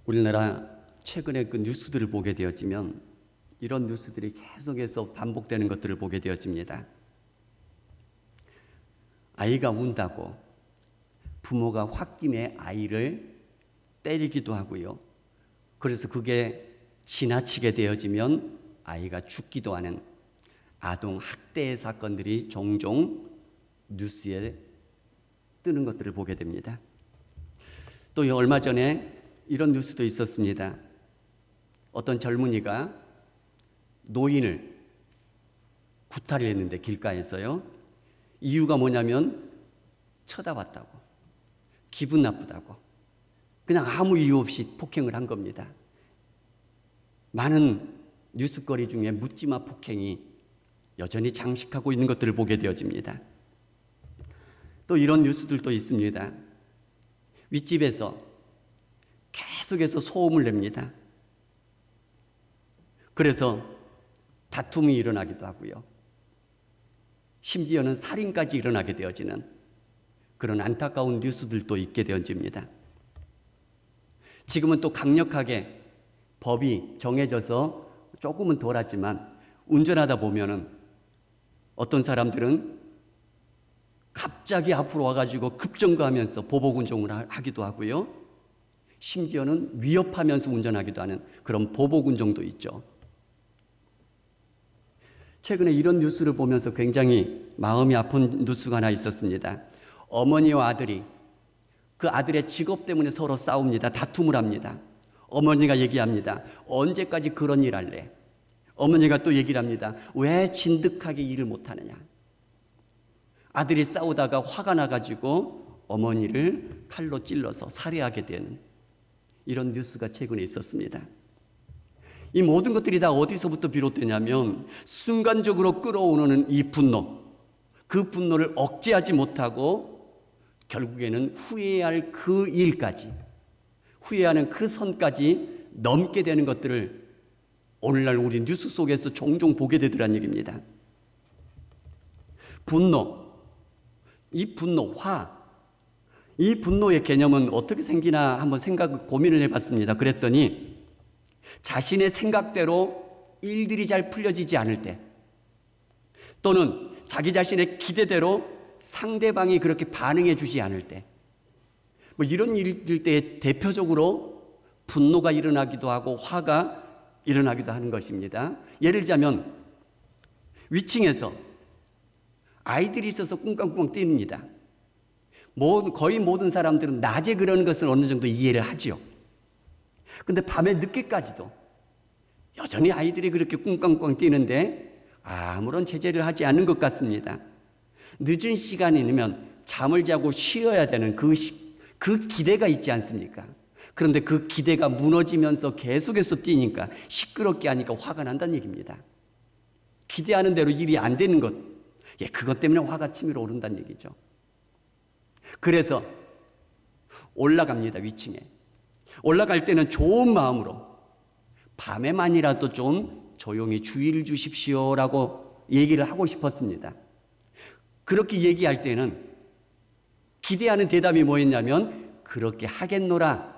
우리나라 최근에 그 뉴스들을 보게 되어지면 이런 뉴스들이 계속해서 반복되는 것들을 보게 되어집니다. 아이가 운다고 부모가 홧김에 아이를 때리기도 하고요. 그래서 그게 지나치게 되어지면 아이가 죽기도 하는 아동 학대의 사건들이 종종 뉴스에 뜨는 것들을 보게 됩니다. 또 얼마 전에 이런 뉴스도 있었습니다. 어떤 젊은이가 노인을 구타를 했는데 길가에서요. 이유가 뭐냐면 쳐다봤다고, 기분 나쁘다고, 그냥 아무 이유 없이 폭행을 한 겁니다. 많은 뉴스거리 중에 묻지마 폭행이 여전히 장식하고 있는 것들을 보게 되어집니다. 또 이런 뉴스들도 있습니다. 윗집에서 계속해서 소음을 냅니다. 그래서 다툼이 일어나기도 하고요. 심지어는 살인까지 일어나게 되어지는 그런 안타까운 뉴스들도 있게 되어집니다. 지금은 또 강력하게 법이 정해져서 조금은 덜하지만 운전하다 보면은 어떤 사람들은 갑자기 앞으로 와가지고 급정거하면서 보복운전을 하기도 하고요. 심지어는 위협하면서 운전하기도 하는 그런 보복운전도 있죠. 최근에 이런 뉴스를 보면서 굉장히 마음이 아픈 뉴스가 하나 있었습니다. 어머니와 아들이 그 아들의 직업 때문에 서로 싸웁니다. 다툼을 합니다. 어머니가 얘기합니다. 언제까지 그런 일 할래? 어머니가 또 얘기를 합니다. 왜 진득하게 일을 못하느냐? 아들이 싸우다가 화가 나가지고 어머니를 칼로 찔러서 살해하게 되는 이런 뉴스가 최근에 있었습니다. 이 모든 것들이 다 어디서부터 비롯되냐면 순간적으로 끌어오르는 이 분노, 그 분노를 억제하지 못하고 결국에는 후회할 그 일까지, 후회하는 그 선까지 넘게 되는 것들을 오늘날 우리 뉴스 속에서 종종 보게 되더란 얘기입니다. 분노, 이 분노, 이 분노의 개념은 어떻게 생기나 한번 고민을 해봤습니다. 그랬더니 자신의 생각대로 일들이 잘 풀려지지 않을 때, 또는 자기 자신의 기대대로 상대방이 그렇게 반응해 주지 않을 때, 이런 일일 때 대표적으로 분노가 일어나기도 하고 화가 일어나기도 하는 것입니다. 예를 들자면 위층에서 아이들이 있어서 꿍깡꿍 뛰입니다. 거의 모든 사람들은 낮에 그러는 것은 어느 정도 이해를 하죠. 근데 밤에 늦게까지도 여전히 아이들이 그렇게 꿍깡꿍 뛰는데 아무런 제재를 하지 않는 것 같습니다. 늦은 시간이면 잠을 자고 쉬어야 되는 그 기대가 있지 않습니까? 그런데 그 기대가 무너지면서 계속해서 뛰니까 시끄럽게 하니까 화가 난다는 얘기입니다. 기대하는 대로 일이 안 되는 것, 그것 때문에 화가 치밀어 오른다는 얘기죠. 그래서 올라갑니다. 위층에. 올라갈 때는 좋은 마음으로 밤에만이라도 좀 조용히 주의를 주십시오라고 얘기를 하고 싶었습니다. 그렇게 얘기할 때는 기대하는 대답이 뭐였냐면 그렇게 하겠노라,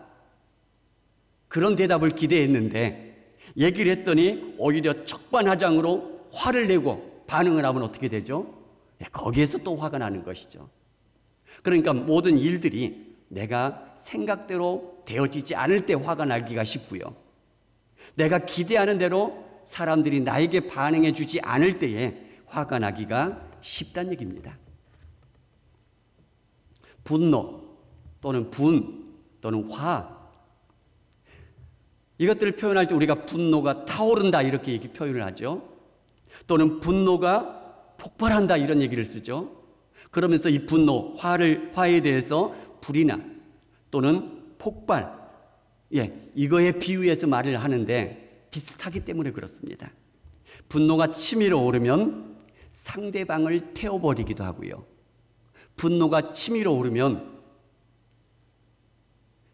그런 대답을 기대했는데 얘기를 했더니 오히려 적반하장으로 화를 내고 반응을 하면 어떻게 되죠? 거기에서 또 화가 나는 것이죠. 그러니까 모든 일들이 내가 생각대로 되어지지 않을 때 화가 나기가 쉽고요. 내가 기대하는 대로 사람들이 나에게 반응해 주지 않을 때에 화가 나기가 쉽다는 얘기입니다. 분노 또는 또는 화, 이것들을 표현할 때 우리가 분노가 타오른다 이렇게 표현을 하죠. 또는 분노가 폭발한다 이런 얘기를 쓰죠. 그러면서 이 분노, 화에 대해서 불이나 또는 폭발, 이거에 비유해서 말을 하는데 비슷하기 때문에 그렇습니다. 분노가 치밀어 오르면 상대방을 태워버리기도 하고요. 분노가 치밀어 오르면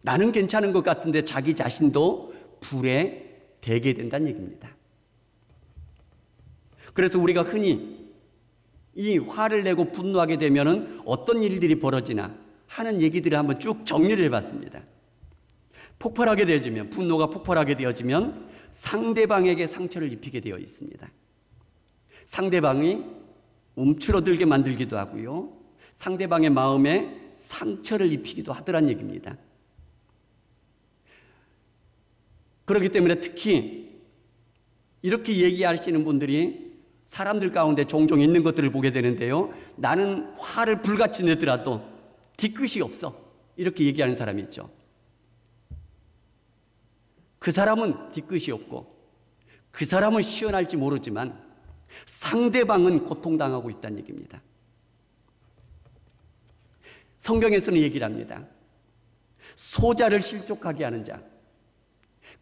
나는 괜찮은 것 같은데 자기 자신도 불에 대게 된다는 얘기입니다. 그래서 우리가 흔히 이 화를 내고 분노하게 되면은 어떤 일들이 벌어지나 하는 얘기들을 한번 쭉 정리를 해봤습니다. 폭발하게 되어지면, 분노가 폭발하게 되어지면 상대방에게 상처를 입히게 되어 있습니다. 상대방이 움츠러들게 만들기도 하고요, 상대방의 마음에 상처를 입히기도 하더란 얘기입니다. 그렇기 때문에 특히 이렇게 얘기하시는 분들이 사람들 가운데 종종 있는 것들을 보게 되는데요, 나는 화를 불같이 내더라도 뒤끝이 없어, 이렇게 얘기하는 사람이 있죠. 그 사람은 뒤끝이 없고 그 사람은 시원할지 모르지만 상대방은 고통당하고 있다는 얘기입니다. 성경에서는 얘기를 합니다. 소자를 실족하게 하는 자,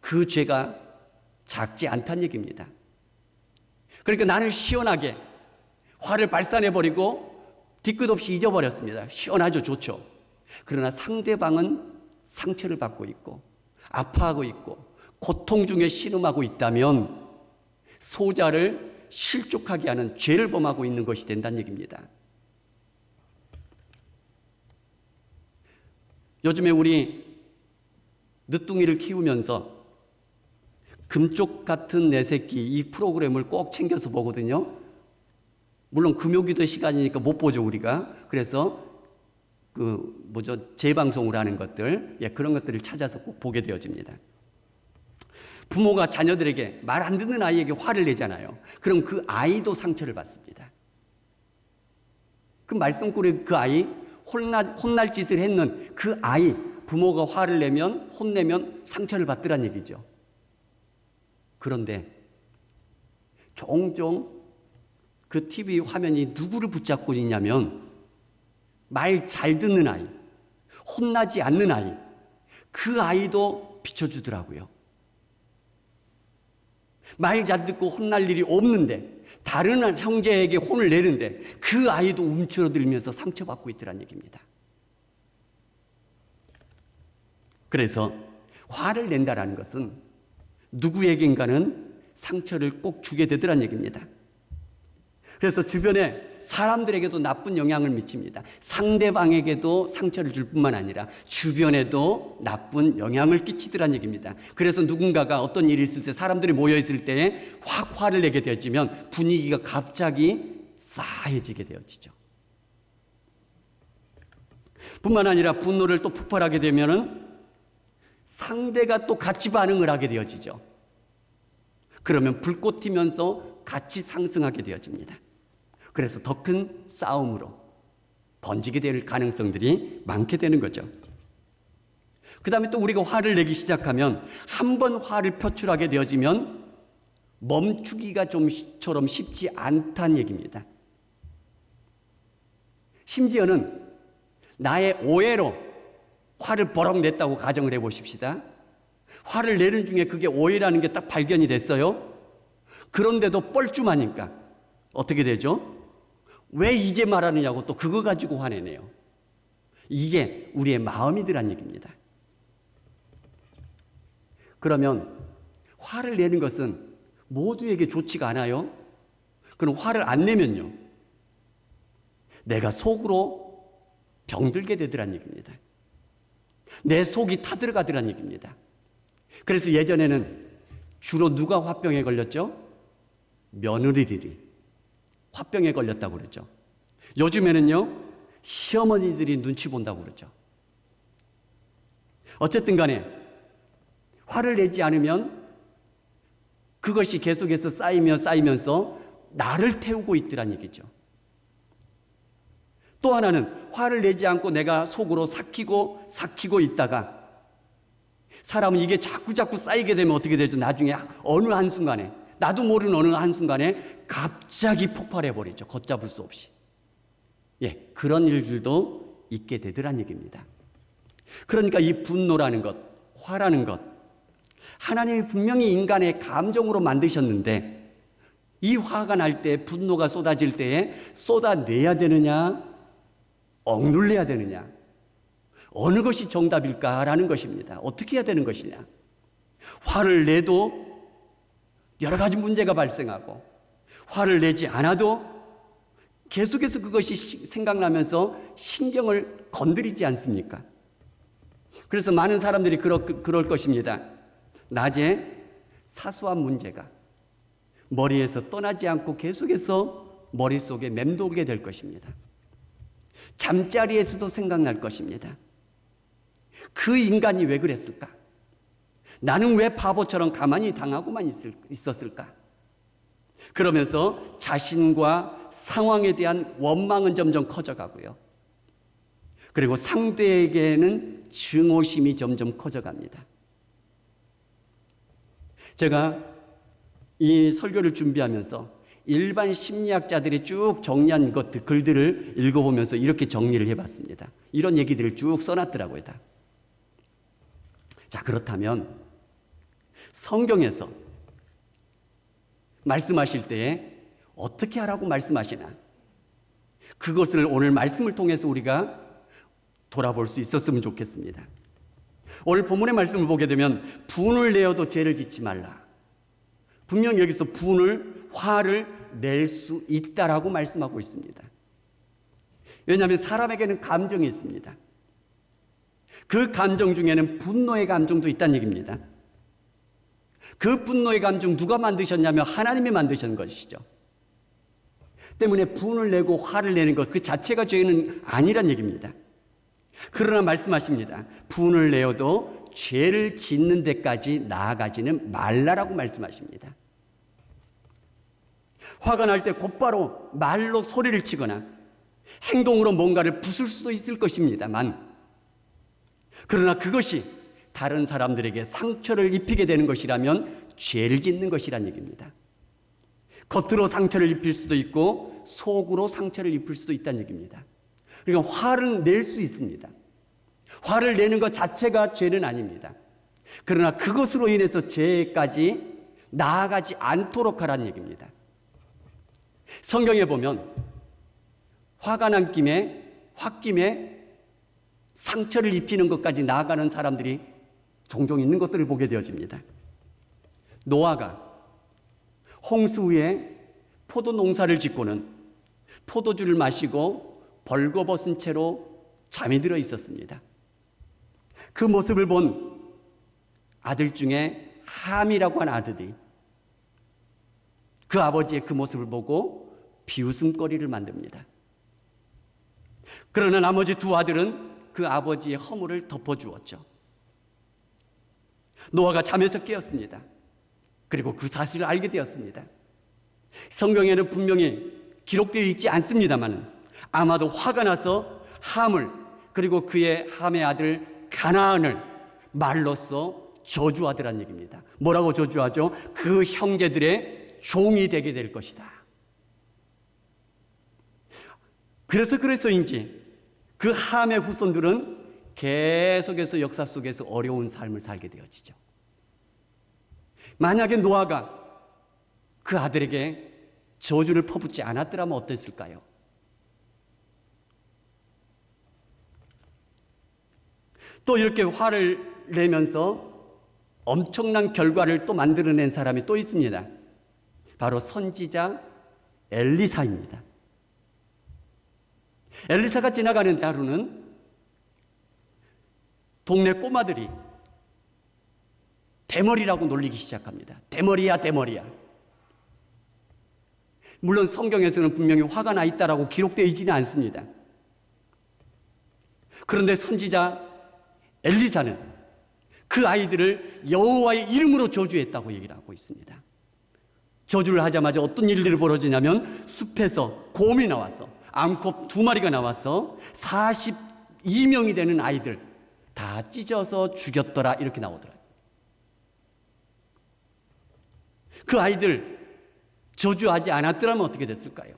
그 죄가 작지 않다는 얘기입니다. 그러니까 나는 시원하게 화를 발산해버리고 뒤끝 없이 잊어버렸습니다. 시원하죠, 좋죠. 그러나 상대방은 상처를 받고 있고 아파하고 있고 고통 중에 신음하고 있다면 소자를 실족하게 하는 죄를 범하고 있는 것이 된다는 얘기입니다. 요즘에 우리 늦둥이를 키우면서 금쪽 같은 내 새끼, 이 프로그램을 꼭 챙겨서 보거든요. 물론 금요기도 시간이니까 못 보죠, 우리가. 그래서 재방송을 하는 것들, 그런 것들을 찾아서 꼭 보게 되어집니다. 부모가 자녀들에게, 말 안 듣는 아이에게 화를 내잖아요. 그럼 그 아이도 상처를 받습니다. 그 말썽꾸러기 그 아이, 혼날 짓을 했는 그 아이, 부모가 화를 내면, 혼내면 상처를 받더란 얘기죠. 그런데 종종 그 TV 화면이 누구를 붙잡고 있냐면 말 잘 듣는 아이, 혼나지 않는 아이, 그 아이도 비춰주더라고요. 말 잘 듣고 혼날 일이 없는데, 다른 형제에게 혼을 내는데 그 아이도 움츠러들면서 상처받고 있더란 얘기입니다. 그래서 화를 낸다라는 것은 누구에겐가는 상처를 꼭 주게 되더란 얘기입니다. 그래서 주변에 사람들에게도 나쁜 영향을 미칩니다. 상대방에게도 상처를 줄 뿐만 아니라 주변에도 나쁜 영향을 끼치더란 얘기입니다. 그래서 누군가가 어떤 일이 있을 때, 사람들이 모여있을 때에 확 화를 내게 되어지면 분위기가 갑자기 싸해지게 되어지죠. 뿐만 아니라 분노를 또 폭발하게 되면은 상대가 또 같이 반응을 하게 되어지죠. 그러면 불꽃 튀면서 같이 상승하게 되어집니다. 그래서 더 큰 싸움으로 번지게 될 가능성들이 많게 되는 거죠. 그 다음에 또 우리가 화를 내기 시작하면, 한 번 화를 표출하게 되어지면 멈추기가 좀처럼 쉽지 않다는 얘기입니다. 심지어는 나의 오해로 화를 버럭 냈다고 가정을 해보십시다. 화를 내는 중에 그게 오해라는 게 딱 발견이 됐어요. 그런데도 뻘쭘하니까 어떻게 되죠? 왜 이제 말하느냐고 또 그거 가지고 화내네요. 이게 우리의 마음이더란 얘기입니다. 그러면 화를 내는 것은 모두에게 좋지가 않아요. 그럼 화를 안 내면요, 내가 속으로 병들게 되더란 얘기입니다. 내 속이 타들어가더란 얘기입니다. 그래서 예전에는 주로 누가 화병에 걸렸죠? 며느리들이 화병에 걸렸다고 그러죠. 요즘에는요, 시어머니들이 눈치 본다고 그러죠. 어쨌든 간에 화를 내지 않으면 그것이 계속해서 쌓이면서 나를 태우고 있더란 얘기죠. 또 하나는 화를 내지 않고 내가 속으로 삭히고 있다가 사람은 이게 자꾸 쌓이게 되면 어떻게 되죠? 나중에 어느 한순간에, 나도 모르는 어느 한순간에 갑자기 폭발해버리죠. 걷잡을 수 없이. 그런 일들도 있게 되더란 얘기입니다. 그러니까 이 분노라는 것, 화라는 것, 하나님이 분명히 인간의 감정으로 만드셨는데 이 화가 날 때, 분노가 쏟아질 때에 쏟아내야 되느냐, 억눌려야 되느냐, 어느 것이 정답일까라는 것입니다. 어떻게 해야 되는 것이냐. 화를 내도 여러 가지 문제가 발생하고, 화를 내지 않아도 계속해서 그것이 생각나면서 신경을 건드리지 않습니까? 그래서 많은 사람들이 그럴 것입니다. 낮에 사소한 문제가 머리에서 떠나지 않고 계속해서 머릿속에 맴돌게 될 것입니다. 잠자리에서도 생각날 것입니다. 그 인간이 왜 그랬을까? 나는 왜 바보처럼 가만히 당하고만 있었을까? 그러면서 자신과 상황에 대한 원망은 점점 커져가고요. 그리고 상대에게는 증오심이 점점 커져갑니다. 제가 이 설교를 준비하면서 일반 심리학자들이 쭉 정리한 글들을 읽어보면서 이렇게 정리를 해봤습니다. 이런 얘기들을 쭉 써놨더라고요. 다. 자, 그렇다면 성경에서 말씀하실 때에 어떻게 하라고 말씀하시나? 그것을 오늘 말씀을 통해서 우리가 돌아볼 수 있었으면 좋겠습니다. 오늘 본문의 말씀을 보게 되면 분을 내어도 죄를 짓지 말라. 분명 여기서 화를 낼 수 있다라고 말씀하고 있습니다. 왜냐하면 사람에게는 감정이 있습니다. 그 감정 중에는 분노의 감정도 있다는 얘기입니다. 그 분노의 감정 누가 만드셨냐면 하나님이 만드신 것이죠. 때문에 분을 내고 화를 내는 것 그 자체가 죄는 아니란 얘기입니다. 그러나 말씀하십니다. 분을 내어도 죄를 짓는 데까지 나아가지는 말라라고 말씀하십니다. 화가 날 때 곧바로 말로 소리를 치거나 행동으로 뭔가를 부술 수도 있을 것입니다만, 그러나 그것이 다른 사람들에게 상처를 입히게 되는 것이라면 죄를 짓는 것이란 얘기입니다. 겉으로 상처를 입힐 수도 있고 속으로 상처를 입힐 수도 있다는 얘기입니다. 그러니까 화를 낼 수 있습니다. 화를 내는 것 자체가 죄는 아닙니다. 그러나 그것으로 인해서 죄까지 나아가지 않도록 하라는 얘기입니다. 성경에 보면 화가 난 홧김에 상처를 입히는 것까지 나아가는 사람들이 종종 있는 것들을 보게 되어집니다. 노아가 홍수 후에 포도 농사를 짓고는 포도주를 마시고 벌거벗은 채로 잠이 들어 있었습니다. 그 모습을 본 아들 중에 함이라고 하는 아들이 그 아버지의 그 모습을 보고 비웃음거리를 만듭니다. 그러나 나머지 두 아들은 그 아버지의 허물을 덮어주었죠. 노아가 잠에서 깨었습니다. 그리고 그 사실을 알게 되었습니다. 성경에는 분명히 기록되어 있지 않습니다만 아마도 화가 나서 함을 그리고 그의 함의 아들 가나안을 말로써 저주하더란 얘기입니다. 뭐라고 저주하죠? 그 형제들의 종이 되게 될 것이다. 그래서인지 그 함의 후손들은 계속해서 역사 속에서 어려운 삶을 살게 되어지죠. 만약에 노아가 그 아들에게 저주를 퍼붓지 않았더라면 어땠을까요? 또 이렇게 화를 내면서 엄청난 결과를 또 만들어낸 사람이 또 있습니다. 바로 선지자 엘리사입니다. 엘리사가 지나가는 하루는 동네 꼬마들이 대머리라고 놀리기 시작합니다. 대머리야, 대머리야. 물론 성경에서는 분명히 화가 나 있다라고 기록되어 있지는 않습니다. 그런데 선지자 엘리사는 그 아이들을 여호와의 이름으로 저주했다고 얘기를 하고 있습니다. 저주를 하자마자 어떤 일들이 벌어지냐면 숲에서 곰이 나와서 암컷 2마리가 나와서 42명이 되는 아이들 다 찢어서 죽였더라 이렇게 나오더라고요. 그 아이들 저주하지 않았더라면 어떻게 됐을까요?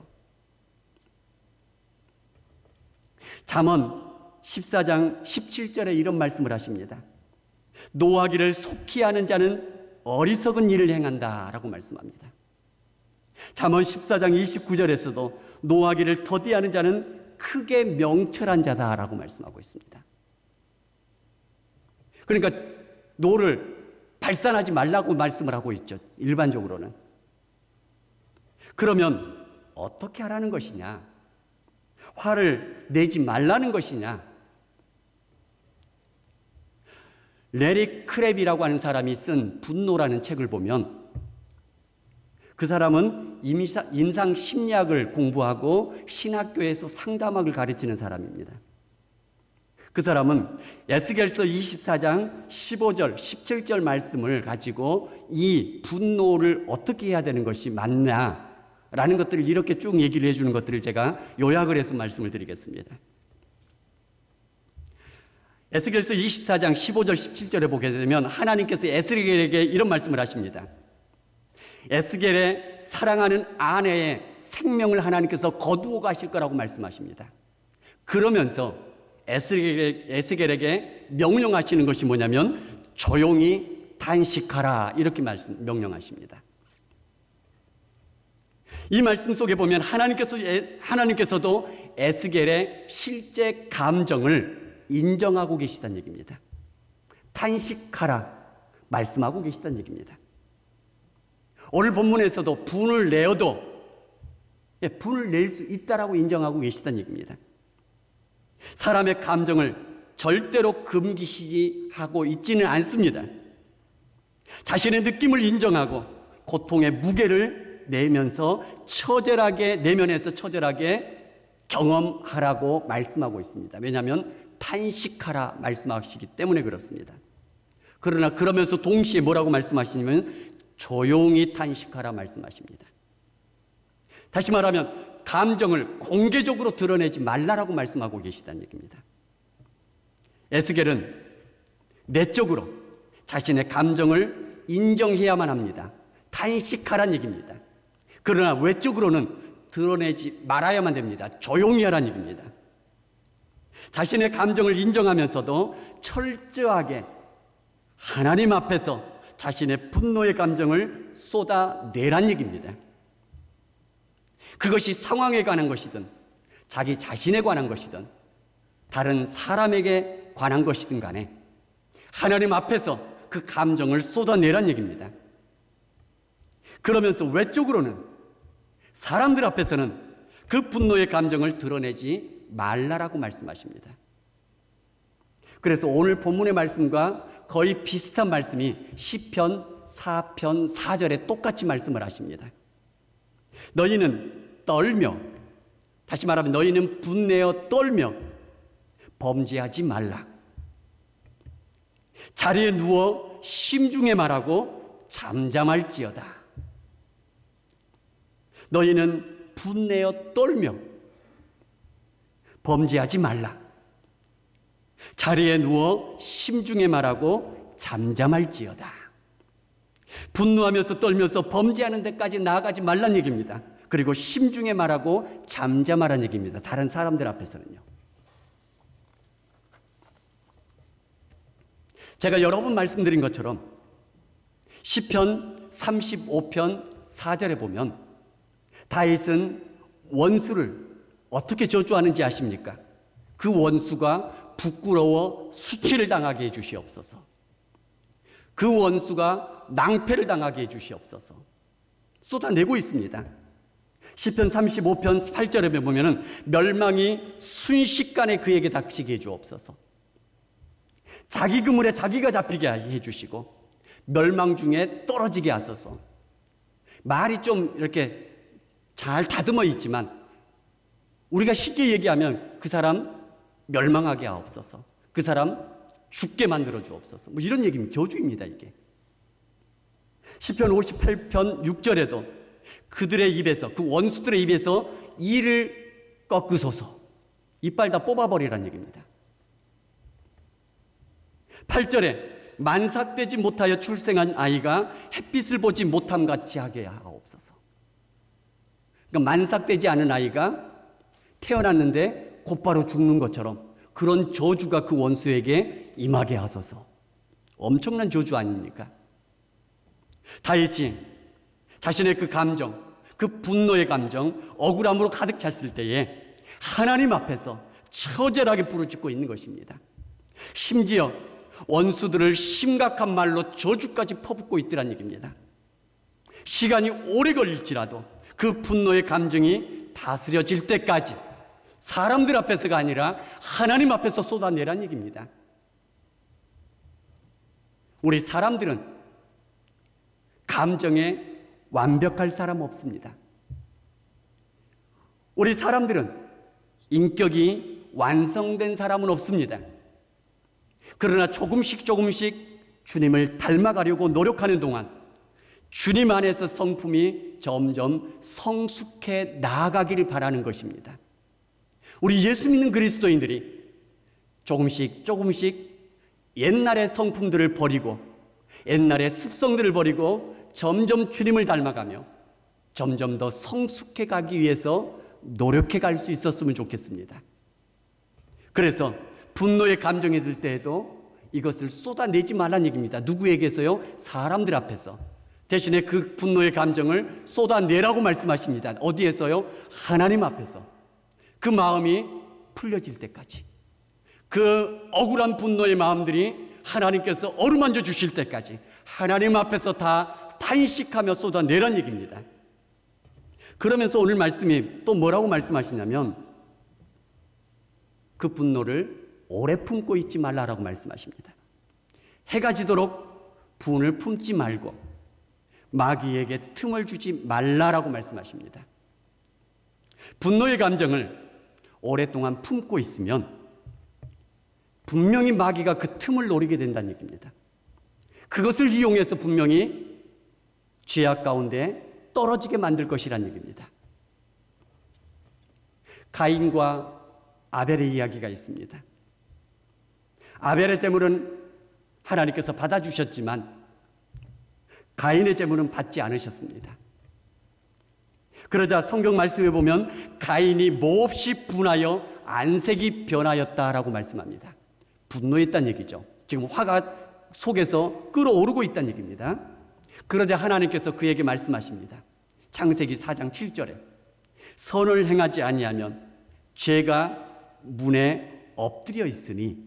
잠언 14장 17절에 이런 말씀을 하십니다. 노하기를 속히 하는 자는 어리석은 일을 행한다라고 말씀합니다. 잠언 14장 29절에서도 노하기를 더디하는 자는 크게 명철한 자다라고 말씀하고 있습니다. 그러니까 노를 발산하지 말라고 말씀을 하고 있죠. 일반적으로는. 그러면 어떻게 하라는 것이냐? 화를 내지 말라는 것이냐? 레리 크랩이라고 하는 사람이 쓴 분노라는 책을 보면 그 사람은 임상 심리학을 공부하고 신학교에서 상담학을 가르치는 사람입니다. 그 사람은 에스겔서 24장 15절, 17절 말씀을 가지고 이 분노를 어떻게 해야 되는 것이 맞나라는 것들을 이렇게 쭉 얘기를 해주는 것들을 제가 요약을 해서 말씀을 드리겠습니다. 에스겔서 24장 15절, 17절에 보게 되면 하나님께서 에스겔에게 이런 말씀을 하십니다. 에스겔의 사랑하는 아내의 생명을 하나님께서 거두어 가실 거라고 말씀하십니다. 그러면서 에스겔에게 명령하시는 것이 뭐냐면 조용히 단식하라 이렇게 명령하십니다. 이 말씀 속에 보면 하나님께서도 에스겔의 실제 감정을 인정하고 계시다는 얘기입니다. 단식하라 말씀하고 계시다는 얘기입니다. 오늘 본문에서도 분을 내어도 분을 낼 수 있다라고 인정하고 계시다는 얘기입니다. 사람의 감정을 절대로 금기시하고 있지는 않습니다. 자신의 느낌을 인정하고 고통의 무게를 내면서 내면에서 처절하게 경험하라고 말씀하고 있습니다. 왜냐하면 탄식하라 말씀하시기 때문에 그렇습니다. 그러나 그러면서 동시에 뭐라고 말씀하시냐면 조용히 탄식하라 말씀하십니다. 다시 말하면 감정을 공개적으로 드러내지 말라라고 말씀하고 계시다는 얘기입니다. 에스겔은 내적으로 자신의 감정을 인정해야만 합니다. 탄식하라는 얘기입니다. 그러나 외적으로는 드러내지 말아야만 됩니다. 조용히 하라는 얘기입니다. 자신의 감정을 인정하면서도 철저하게 하나님 앞에서 자신의 분노의 감정을 쏟아내란 얘기입니다. 그것이 상황에 관한 것이든 자기 자신에 관한 것이든 다른 사람에게 관한 것이든 간에 하나님 앞에서 그 감정을 쏟아내란 얘기입니다. 그러면서 외적으로는 사람들 앞에서는 그 분노의 감정을 드러내지 말라라고 말씀하십니다. 그래서 오늘 본문의 말씀과 거의 비슷한 말씀이 시편 4편 4절에 똑같이 말씀을 하십니다. 너희는 떨며, 다시 말하면 너희는 분내어 떨며 범죄하지 말라. 자리에 누워 심중에 말하고 잠잠할지어다. 너희는 분내어 떨며 범죄하지 말라. 자리에 누워 심중에 말하고 잠잠할지어다. 분노하면서 떨면서 범죄하는 데까지 나아가지 말란 얘기입니다. 그리고 심중에 말하고 잠잠하란 얘기입니다. 다른 사람들 앞에서는요. 제가 여러 번 말씀드린 것처럼 시편 35편 4절에 보면 다윗은 원수를 어떻게 저주하는지 아십니까? 그 원수가 부끄러워 수치를 당하게 해주시옵소서. 그 원수가 낭패를 당하게 해주시옵소서. 쏟아내고 있습니다. 시편 35편 8절에 보면 멸망이 순식간에 그에게 닥치게 해주옵소서. 자기 그물에 자기가 잡히게 해주시고 멸망 중에 떨어지게 하소서. 말이 좀 이렇게 잘 다듬어 있지만 우리가 쉽게 얘기하면 그 사람 멸망하게 하옵소서. 그 사람 죽게 만들어 주옵소서. 뭐 이런 얘기입니다. 저주입니다, 이게. 시편 58편 6절에도 그들의 입에서, 그 원수들의 입에서 이를 꺾으소서. 이빨 다 뽑아버리라는 얘기입니다. 8절에 만삭되지 못하여 출생한 아이가 햇빛을 보지 못함 같이 하게 하옵소서. 그러니까 만삭되지 않은 아이가 태어났는데 곧바로 죽는 것처럼 그런 저주가 그 원수에게 임하게 하소서. 엄청난 저주 아닙니까? 다윗이 자신의 그 감정, 그 분노의 감정, 억울함으로 가득 찼을 때에 하나님 앞에서 처절하게 부르짖고 있는 것입니다. 심지어 원수들을 심각한 말로 저주까지 퍼붓고 있더란 얘기입니다. 시간이 오래 걸릴지라도 그 분노의 감정이 다스려질 때까지 사람들 앞에서가 아니라 하나님 앞에서 쏟아내란 얘기입니다. 우리 사람들은 감정에 완벽할 사람 없습니다. 우리 사람들은 인격이 완성된 사람은 없습니다. 그러나 조금씩 주님을 닮아가려고 노력하는 동안 주님 안에서 성품이 점점 성숙해 나아가기를 바라는 것입니다. 우리 예수 믿는 그리스도인들이 조금씩 옛날의 성품들을 버리고 옛날의 습성들을 버리고 점점 주님을 닮아가며 점점 더 성숙해 가기 위해서 노력해 갈 수 있었으면 좋겠습니다. 그래서 분노의 감정이 들 때에도 이것을 쏟아내지 말라는 얘기입니다. 누구에게서요? 사람들 앞에서. 대신에 그 분노의 감정을 쏟아내라고 말씀하십니다. 어디에서요? 하나님 앞에서. 그 마음이 풀려질 때까지. 그 억울한 분노의 마음들이 하나님께서 어루만져 주실 때까지 하나님 앞에서 다 탄식하며 쏟아내란 얘기입니다. 그러면서 오늘 말씀이 또 뭐라고 말씀하시냐면 그 분노를 오래 품고 있지 말라라고 말씀하십니다. 해가 지도록 분을 품지 말고 마귀에게 틈을 주지 말라라고 말씀하십니다. 분노의 감정을 오랫동안 품고 있으면 분명히 마귀가 그 틈을 노리게 된다는 얘기입니다. 그것을 이용해서 분명히 죄악 가운데 떨어지게 만들 것이라는 얘기입니다. 가인과 아벨의 이야기가 있습니다. 아벨의 제물은 하나님께서 받아주셨지만 가인의 제물은 받지 않으셨습니다. 그러자 성경 말씀에 보면 가인이 몹시 분하여 안색이 변하였다라고 말씀합니다. 분노했다는 얘기죠. 지금 화가 속에서 끓어오르고 있다는 얘기입니다. 그러자 하나님께서 그에게 말씀하십니다. 창세기 4장 7절에 선을 행하지 아니하면 죄가 문에 엎드려 있으니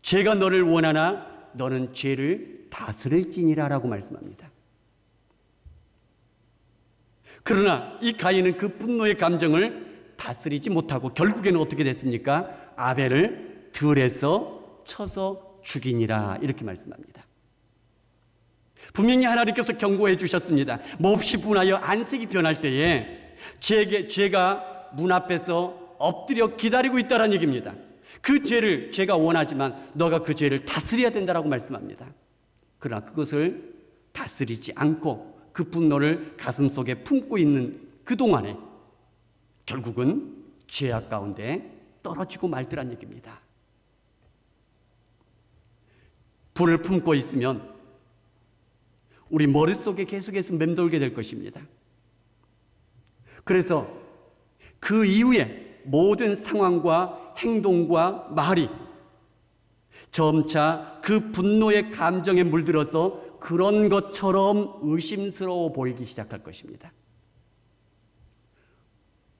죄가 너를 원하나 너는 죄를 다스릴지니라 라고 말씀합니다. 그러나 이 가인은 그 분노의 감정을 다스리지 못하고 결국에는 어떻게 됐습니까? 아벨을 들에서 쳐서 죽이니라 이렇게 말씀합니다. 분명히 하나님께서 경고해 주셨습니다. 몹시 분하여 안색이 변할 때에 죄가 문 앞에서 엎드려 기다리고 있다는 얘기입니다. 그 죄를 죄가 원하지만 너가 그 죄를 다스려야 된다라고 말씀합니다. 그러나 그것을 다스리지 않고 그 분노를 가슴속에 품고 있는 그동안에 결국은 죄악 가운데 떨어지고 말더란 얘기입니다. 불을 품고 있으면 우리 머릿속에 계속해서 맴돌게 될 것입니다. 그래서 그 이후에 모든 상황과 행동과 말이 점차 그 분노의 감정에 물들어서 그런 것처럼 의심스러워 보이기 시작할 것입니다.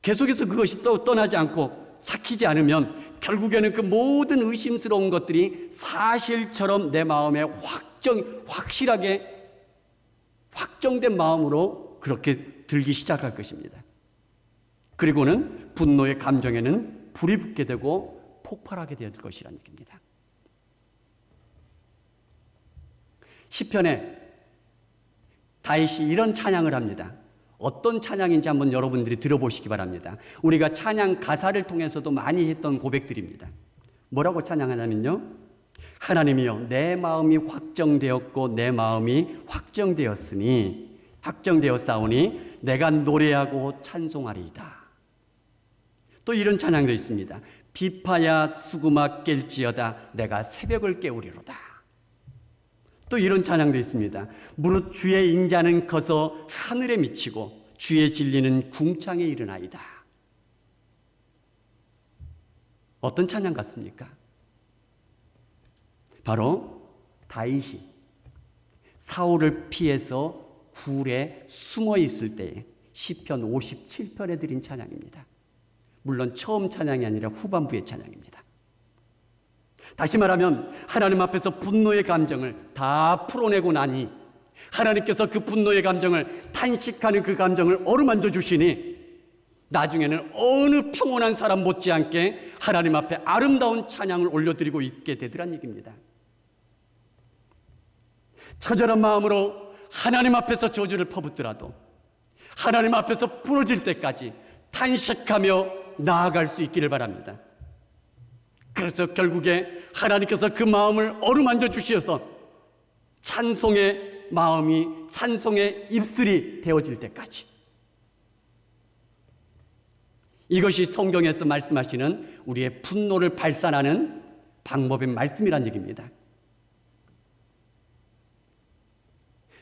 계속해서 그것이 떠나지 않고 삭히지 않으면 결국에는 그 모든 의심스러운 것들이 사실처럼 내 마음에 확실하게 확정된 마음으로 그렇게 들기 시작할 것입니다. 그리고는 분노의 감정에는 불이 붙게 되고 폭발하게 될 것이라는 얘기입니다. 시편에 다윗이 이런 찬양을 합니다. 어떤 찬양인지 한번 여러분들이 들어보시기 바랍니다. 우리가 찬양 가사를 통해서도 많이 했던 고백들입니다. 뭐라고 찬양하냐면요, 하나님이여 내 마음이 확정되었고 내 마음이 확정되었사오니 내가 노래하고 찬송하리이다. 또 이런 찬양도 있습니다. 비파야 수구마 깰지어다 내가 새벽을 깨우리로다. 또 이런 찬양도 있습니다. 무릇 주의 인자는 커서 하늘에 미치고 주의 진리는 궁창에 이르나이다. 어떤 찬양 같습니까? 바로 다윗이 사울을 피해서 굴에 숨어 있을 때에 시편 57편에 드린 찬양입니다. 물론 처음 찬양이 아니라 후반부의 찬양입니다. 다시 말하면 하나님 앞에서 분노의 감정을 다 풀어내고 나니 하나님께서 그 분노의 감정을 탄식하는 그 감정을 어루만져 주시니 나중에는 어느 평온한 사람 못지않게 하나님 앞에 아름다운 찬양을 올려드리고 있게 되더란 얘기입니다. 처절한 마음으로 하나님 앞에서 저주를 퍼붓더라도 하나님 앞에서 부러질 때까지 탄식하며 나아갈 수 있기를 바랍니다. 그래서 결국에 하나님께서 그 마음을 어루만져 주시어서 찬송의 마음이, 찬송의 입술이 되어질 때까지. 이것이 성경에서 말씀하시는 우리의 분노를 발산하는 방법의 말씀이란 얘기입니다.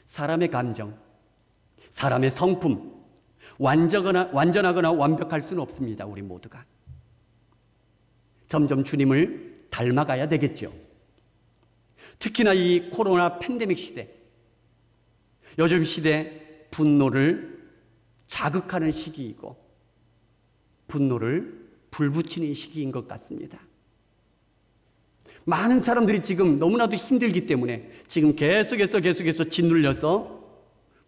사람의 감정, 사람의 성품, 완전하거나 완벽할 수는 없습니다. 우리 모두가 점점 주님을 닮아가야 되겠죠. 특히나 이 코로나 팬데믹 시대, 요즘 시대 분노를 자극하는 시기이고 분노를 불붙이는 시기인 것 같습니다. 많은 사람들이 지금 너무나도 힘들기 때문에 지금 계속해서 짓눌려서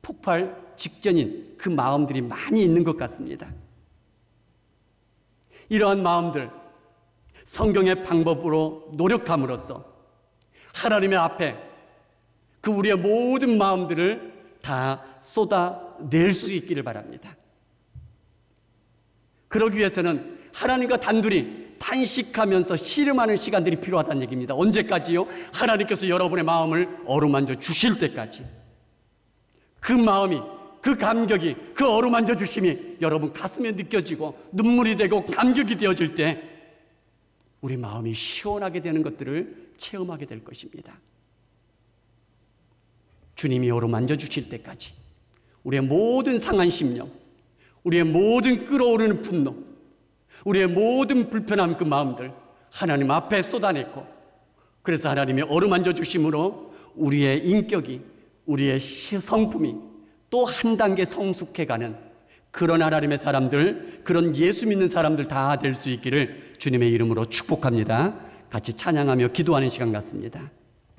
폭발 직전인 그 마음들이 많이 있는 것 같습니다. 이러한 마음들, 성경의 방법으로 노력함으로써 하나님의 앞에 그 우리의 모든 마음들을 다 쏟아낼 수 있기를 바랍니다. 그러기 위해서는 하나님과 단둘이 탄식하면서 씨름하는 시간들이 필요하다는 얘기입니다. 언제까지요? 하나님께서 여러분의 마음을 어루만져 주실 때까지. 그 마음이, 그 감격이, 그 어루만져 주심이 여러분 가슴에 느껴지고 눈물이 되고 감격이 되어질 때 우리 마음이 시원하게 되는 것들을 체험하게 될 것입니다. 주님이 어루만져 주실 때까지 우리의 모든 상한 심령, 우리의 모든 끓어오르는 분노, 우리의 모든 불편한 그 마음들 하나님 앞에 쏟아냈고, 그래서 하나님이 어루만져 주심으로 우리의 인격이, 우리의 성품이 또 한 단계 성숙해가는 그런 하나님의 사람들, 그런 예수 믿는 사람들 다 될 수 있기를 주님의 이름으로 축복합니다. 같이 찬양하며 기도하는 시간 같습니다.